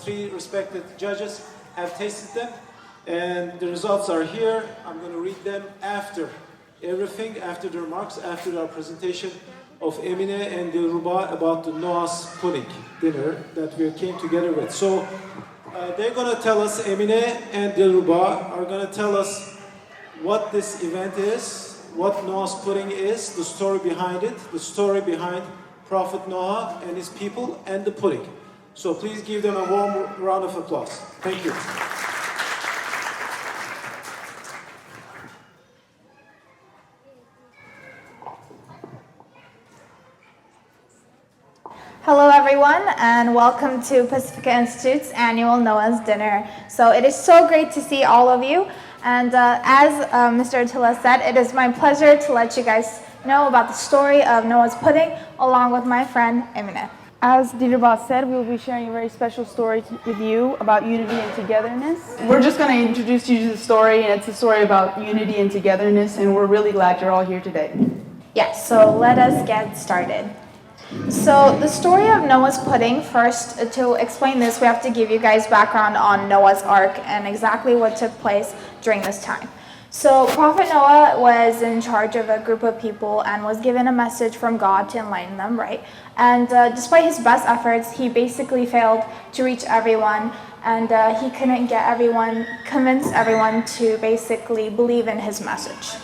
three respected judges have tasted them, and the results are here. I'm going to read them after everything, after the remarks, after our presentation of Emine and Dilruba about the Noah's pudding dinner that we came together with. So they're going to tell us, Emine and Dilruba are going to tell us what this event is, what Noah's pudding is, the story behind it, the story behind Prophet Noah and his people, and the pudding. So please give them a warm round of applause. Thank you. Hello everyone, and welcome to Pacifica Institute's annual Noah's Dinner. So it is so great to see all of you, and as Mr. Attila said, it is my pleasure to let you guys know about the story of Noah's pudding along with my friend Emine. As Dilruba said, we will be sharing a very special story with you about unity and togetherness. We're just going to introduce you to the story, and it's a story about unity and togetherness, and we're really glad you're all here today. Yes, so let us get started. So the story of Noah's pudding, first to explain this, we have to give you guys background on Noah's Ark and exactly what took place during this time. So Prophet Noah was in charge of a group of people and was given a message from God to enlighten them, right? And despite his best efforts, he basically failed to reach everyone, and he couldn't convince everyone to basically believe in his message.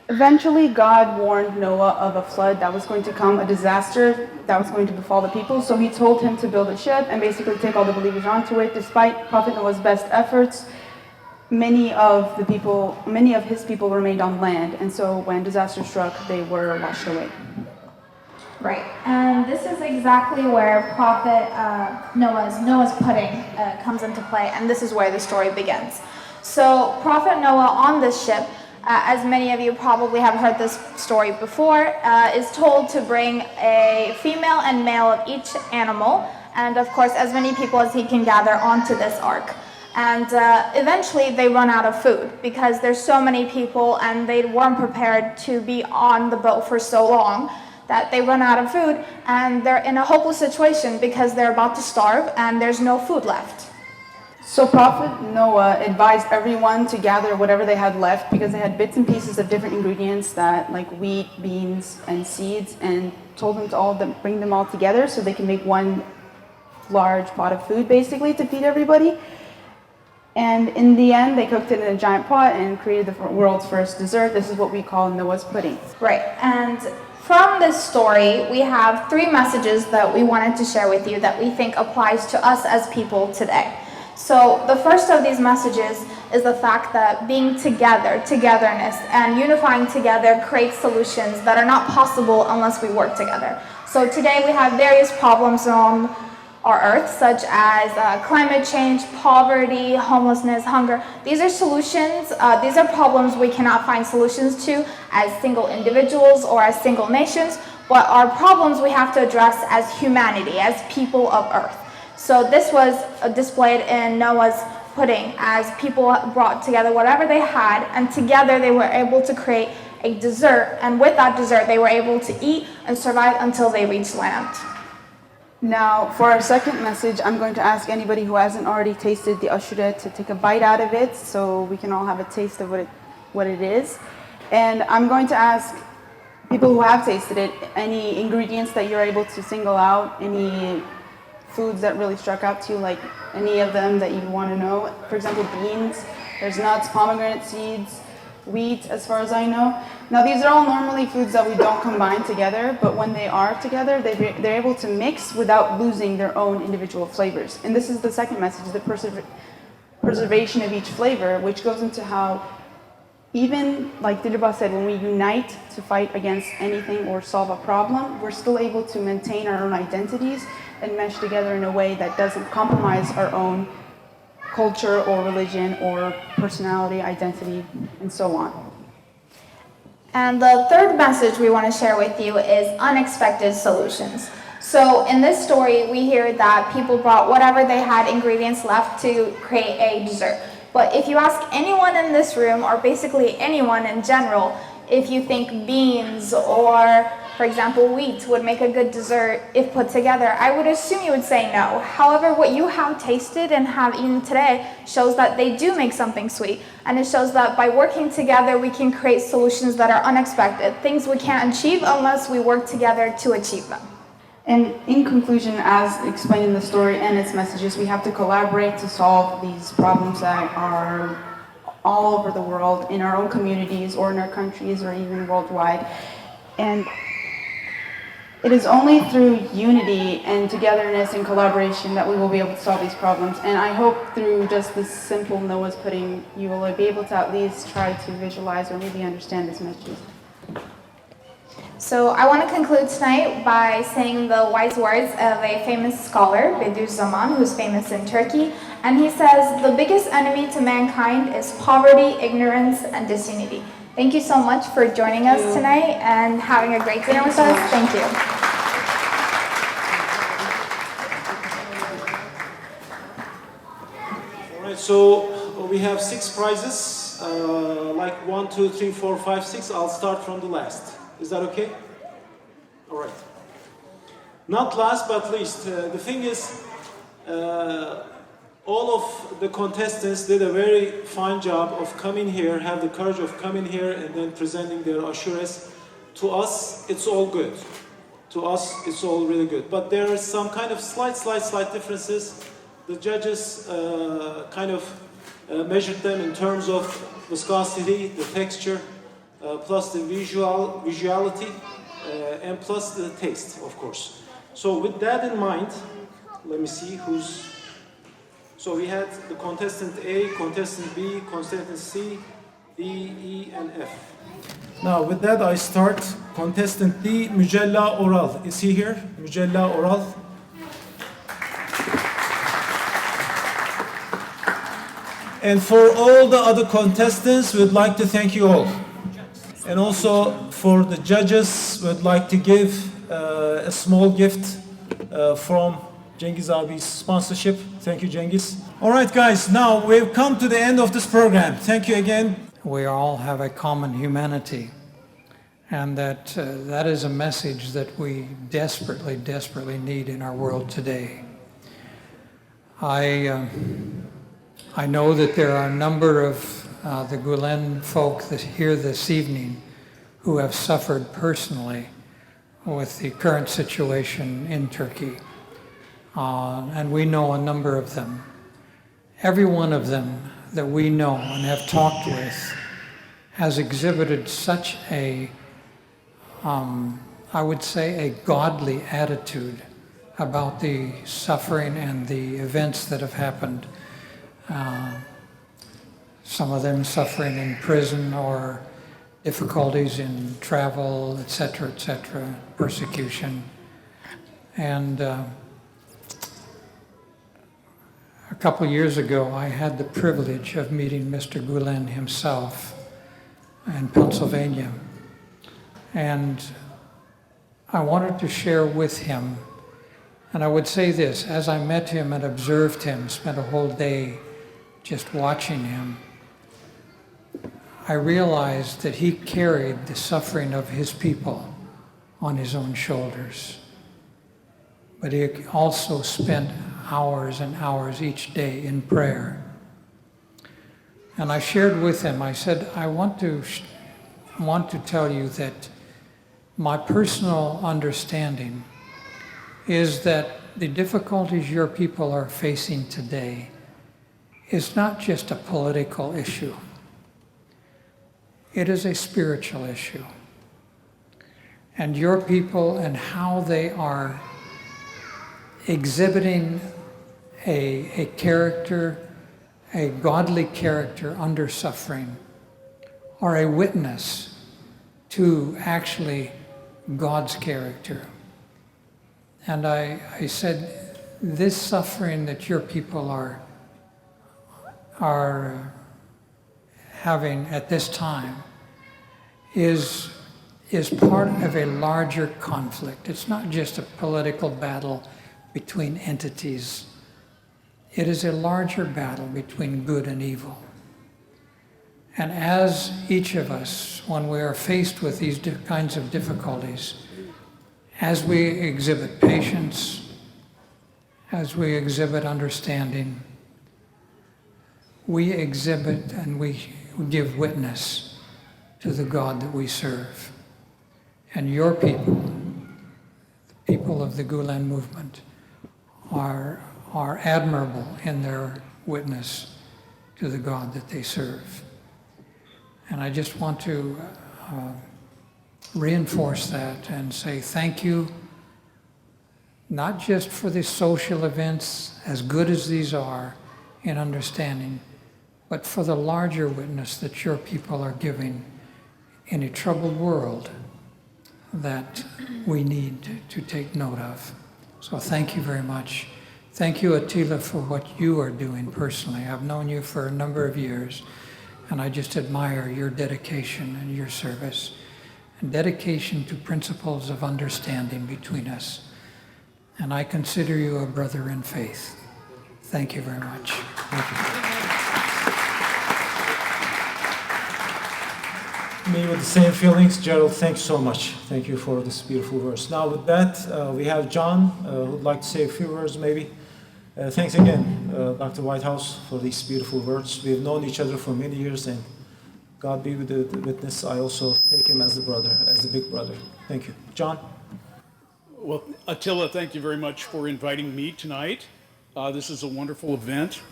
Eventually, God warned Noah of a flood that was going to come, a disaster that was going to befall the people. So he told him to build a ship and basically take all the believers onto it. Despite Prophet Noah's best efforts, many of his people remained on land. And so when disaster struck, they were washed away. Right, and this is exactly where Prophet Noah's pudding comes into play, and this is where the story begins. So Prophet Noah on this ship, as many of you probably have heard this story before, is told to bring a female and male of each animal, and of course as many people as he can gather onto this ark. And eventually they run out of food because there's so many people and they weren't prepared to be on the boat for so long that they run out of food, and they're in a hopeless situation because they're about to starve and there's no food left. So Prophet Noah advised everyone to gather whatever they had left because they had bits and pieces of different ingredients that like wheat, beans, and seeds, and told them to bring them all together so they can make one large pot of food basically to feed everybody. And in the end, they cooked it in a giant pot and created the world's first dessert. This is what we call Noah's pudding. Right, and from this story, we have three messages that we wanted to share with you that we think applies to us as people today. So the first of these messages is the fact that being together, togetherness, and unifying together creates solutions that are not possible unless we work together. So today we have various problems on our earth, such as climate change, poverty, homelessness, hunger. These are solutions, these are problems we cannot find solutions to as single individuals or as single nations, but are problems we have to address as humanity, as people of earth. So this was displayed in Noah's pudding as people brought together whatever they had, and together they were able to create a dessert, and with that dessert they were able to eat and survive until they reached land. Now, for our second message, I'm going to ask anybody who hasn't already tasted the ashura to take a bite out of it so we can all have a taste of what it is. And I'm going to ask people who have tasted it, any ingredients that you're able to single out, any foods that really struck out to you, like any of them that you want to know. For example, beans, there's nuts, pomegranate seeds, wheat, as far as I know. Now, these are all normally foods that we don't combine together, but when they are together, they're able to mix without losing their own individual flavors. And this is the second message, the preservation of each flavor, which goes into how even, like Dilruba said, when we unite to fight against anything or solve a problem, we're still able to maintain our own identities and mesh together in a way that doesn't compromise our own culture or religion or personality, identity, and so on. And the third message we want to share with you is unexpected solutions. So in this story, we hear that people brought whatever they had ingredients left to create a dessert. But if you ask anyone in this room, or basically anyone in general, if you think beans or for example, wheat would make a good dessert if put together, I would assume you would say no. However, what you have tasted and have eaten today shows that they do make something sweet. And it shows that by working together, we can create solutions that are unexpected, things we can't achieve unless we work together to achieve them. And in conclusion, as explained in the story and its messages, we have to collaborate to solve these problems that are all over the world, in our own communities or in our countries or even worldwide. And it is only through unity and togetherness and collaboration that we will be able to solve these problems. And I hope through just this simple Noah's pudding, you will be able to at least try to visualize or maybe understand this message. So I want to conclude tonight by saying the wise words of a famous scholar, Bediüzzaman, who's famous in Turkey. And he says, the biggest enemy to mankind is poverty, ignorance, and disunity. Thank you so much for joining us tonight and having a great dinner with us. Thank you. All right, so we have 6 prizes, like 1, 2, 3, 4, 5, 6. I'll start from the last. Is that okay? All right. Not last but least, the thing is, all of the contestants did a very fine job of coming here, have the courage of coming here and then presenting their ashures. To us, it's all good. To us, it's all really good. But there are some kind of slight differences. The judges kind of measured them in terms of viscosity, the texture, plus the visuality, and plus the taste, of course. So with that in mind, let me see who's... So we had the contestant A, contestant B, contestant C, D, E, and F. Now with that I start. Contestant D, Mücella Oral. Is he here? Mücella Oral. And for all the other contestants, we'd like to thank you all. And also for the judges, we'd like to give a small gift from Cengiz abi's sponsorship. Thank you, Cengiz. All right, guys, now we've come to the end of this program. Thank you again. We all have a common humanity, and that is a message that we desperately need in our world today. I know that there are a number of the Gulen folk that here this evening who have suffered personally with the current situation in Turkey. And we know a number of them. Every one of them that we know and have talked with has exhibited such a, I would say, a godly attitude about the suffering and the events that have happened. Some of them suffering in prison or difficulties in travel, etc., persecution. And a couple years ago, I had the privilege of meeting Mr. Gulen himself in Pennsylvania. And I wanted to share with him, and I would say this, as I met him and observed him, spent a whole day just watching him, I realized that he carried the suffering of his people on his own shoulders. But he also spent hours and hours each day in prayer. And I shared with him, I said, I want to tell you that my personal understanding is that the difficulties your people are facing today is not just a political issue. It is a spiritual issue. And your people and how they are exhibiting a character, a godly character under suffering, are a witness to actually God's character. And I said, this suffering that your people are having at this time is part of a larger conflict. It's not just a political battle between entities. It is a larger battle between good and evil. And as each of us, when we are faced with these kinds of difficulties, As we exhibit patience, as we exhibit understanding, we exhibit and we give witness to the God that we serve. And your people, the people of the Gulen movement, are admirable in their witness to the God that they serve. And I just want to reinforce that and say thank you, not just for the social events, as good as these are in understanding, but for the larger witness that your people are giving in a troubled world that we need to take note of. So thank you very much. Thank you, Attila, for what you are doing personally. I've known you for a number of years, and I just admire your dedication and your service, and dedication to principles of understanding between us. And I consider you a brother in faith. Thank you very much. Thank you. Me with the same feelings. Gerald, thanks so much. Thank you for this beautiful verse. Now with that, we have John, who'd like to say a few words maybe. Thanks again, Dr. Whitehouse, for these beautiful words. We've known each other for many years, and God be with the witness. I also take him as a brother, as a big brother. Thank you. John? Well, Attila, thank you very much for inviting me tonight. This is a wonderful event.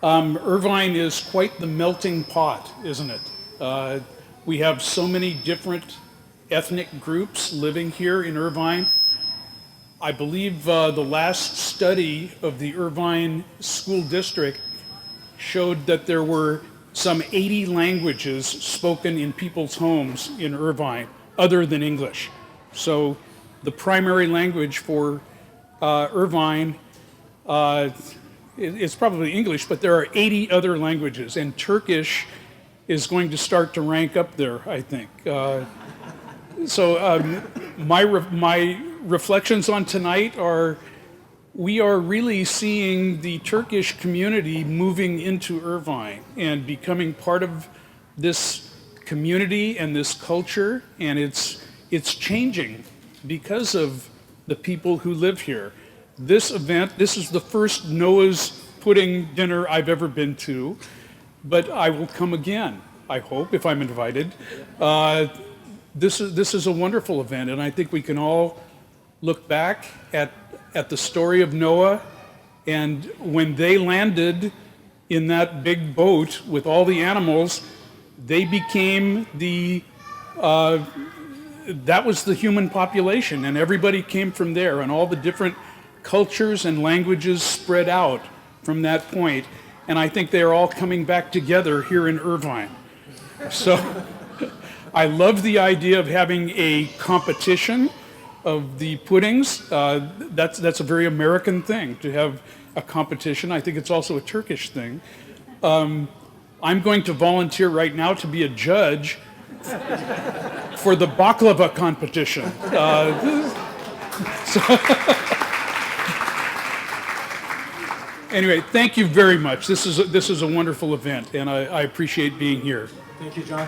Irvine is quite the melting pot, isn't it? We have so many different ethnic groups living here in Irvine. I believe the last study of the Irvine School District showed that there were some 80 languages spoken in people's homes in Irvine, other than English. So the primary language for Irvine is probably English, but there are 80 other languages, and Turkish is going to start to rank up there, I think. My reflections on tonight are, we are really seeing the Turkish community moving into Irvine and becoming part of this community and this culture, and it's changing because of the people who live here. This event, this is the first Noah's Pudding dinner I've ever been to, but I will come again, I hope, if I'm invited. This is a wonderful event, and I think we can all look back at the story of Noah, and when they landed in that big boat with all the animals, they became that was the human population, and everybody came from there, and all the different cultures and languages spread out from that point, and I think they're all coming back together here in Irvine. So I love the idea of having a competition of the puddings. That's a very American thing, to have a competition. I think it's also a Turkish thing. I'm going to volunteer right now to be a judge for the baklava competition. Anyway, thank you very much. This is a wonderful event, and I appreciate being here. Thank you, John.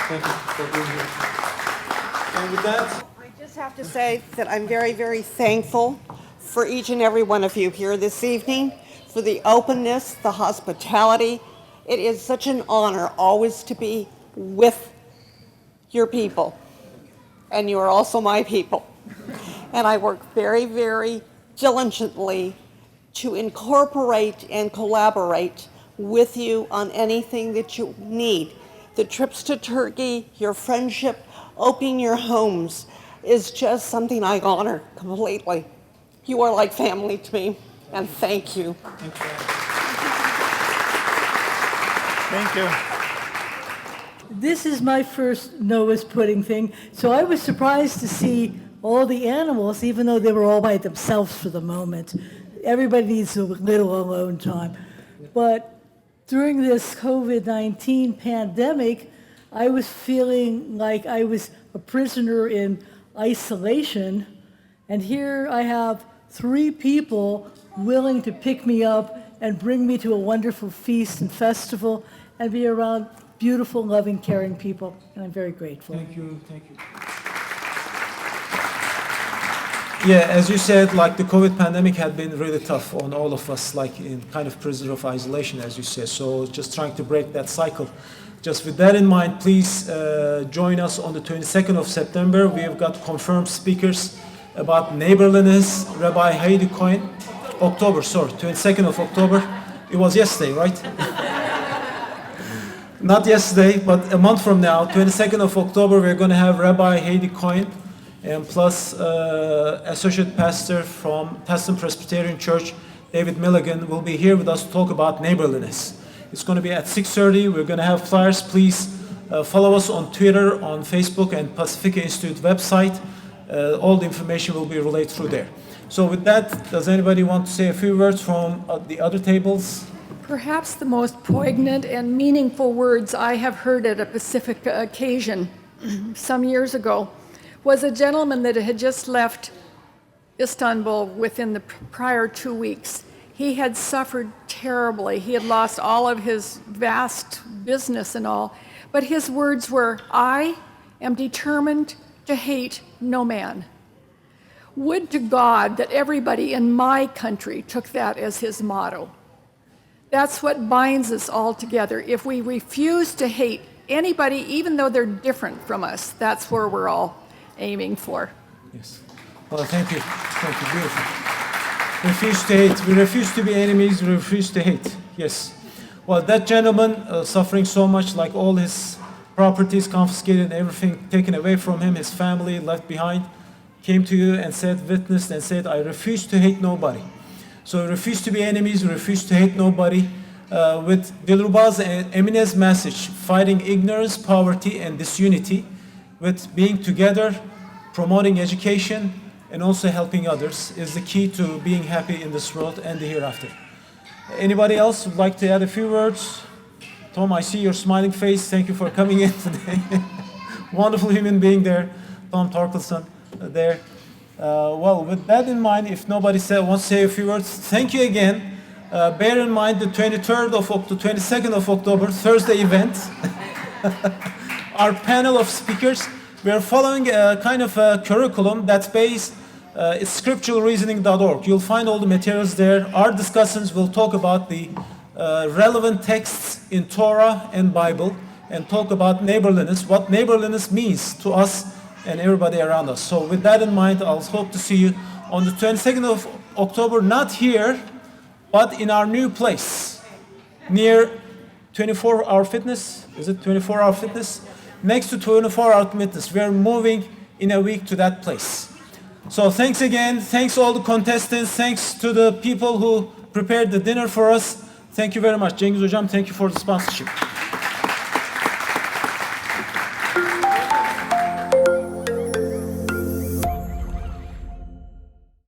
Thank you for being here. And with that, I just have to say that I'm very, very thankful for each and every one of you here this evening, for the openness, the hospitality. It is such an honor always to be with your people, and you are also my people. And I work very, very diligently to incorporate and collaborate with you on anything that you need. The trips to Turkey, your friendship, opening your homes is just something I honor completely. You are like family to me, and thank you. thank you. This is my first Noah's Pudding thing, so I was surprised to see all the animals, even though they were all by themselves for the moment. Everybody needs a little alone time. But during this COVID-19 pandemic, I was feeling like I was a prisoner in isolation, and here I have 3 people willing to pick me up and bring me to a wonderful feast and festival and be around beautiful, loving, caring people, and I'm very grateful. Thank you. Thank you. Yeah, as you said, like the COVID pandemic had been really tough on all of us, like in kind of prison of isolation, as you said. So just trying to break that cycle. Just with that in mind, please join us on the 22nd of September. We have got confirmed speakers about neighborliness, Rabbi Heidi Cohen. 22nd of October. It was yesterday, right? Not yesterday, but a month from now, 22nd of October, we're going to have Rabbi Heidi Cohen and plus Associate Pastor from Tustin Presbyterian Church, David Milligan, will be here with us to talk about neighborliness. It's going to be at 6:30. We're going to have flyers. Please follow us on Twitter, on Facebook, and Pacifica Institute website. All the information will be relayed through there. So with that, does anybody want to say a few words from the other tables? Perhaps the most poignant and meaningful words I have heard at a Pacifica occasion some years ago was a gentleman that had just left Istanbul within the prior 2 weeks. He had suffered terribly. He had lost all of his vast business and all. But his words were, "I am determined to hate no man." Would to God that everybody in my country took that as his motto. That's what binds us all together. If we refuse to hate anybody, even though they're different from us, that's where we're all aiming for. Yes. Well, thank you. Thank you. Beautiful. Refuse to hate. We refuse to be enemies. We refuse to hate. Yes. Well, that gentleman suffering so much, like all his properties confiscated, everything taken away from him, his family left behind, came to you and said, witnessed and said, "I refuse to hate nobody." So we refuse to be enemies, we refuse to hate nobody. With Dilrubaz and Emine's message, fighting ignorance, poverty, and disunity, with being together, promoting education, and also helping others, is the key to being happy in this world and the hereafter. Anybody else would like to add a few words? Tom, I see your smiling face. Thank you for coming in today. Wonderful human being there. Tom Torkelson there. Well, with that in mind, if nobody wants to say a few words, thank you again. Bear in mind the 22nd of October, Thursday event. Our panel of speakers, we are following a kind of a curriculum that's based, it's scripturalreasoning.org. You'll find all the materials there. Our discussions will talk about the relevant texts in Torah and Bible and talk about neighborliness, what neighborliness means to us and everybody around us. So with that in mind, I'll hope to see you on the 22nd of October, not here, but in our new place, near 24-Hour Fitness. Is it 24-Hour Fitness? Next to 24-Hour Fitness. We are moving in a week to that place. So thanks again. Thanks all the contestants. Thanks to the people who prepared the dinner for us. Thank you very much. Cengiz Hocam, thank you for the sponsorship.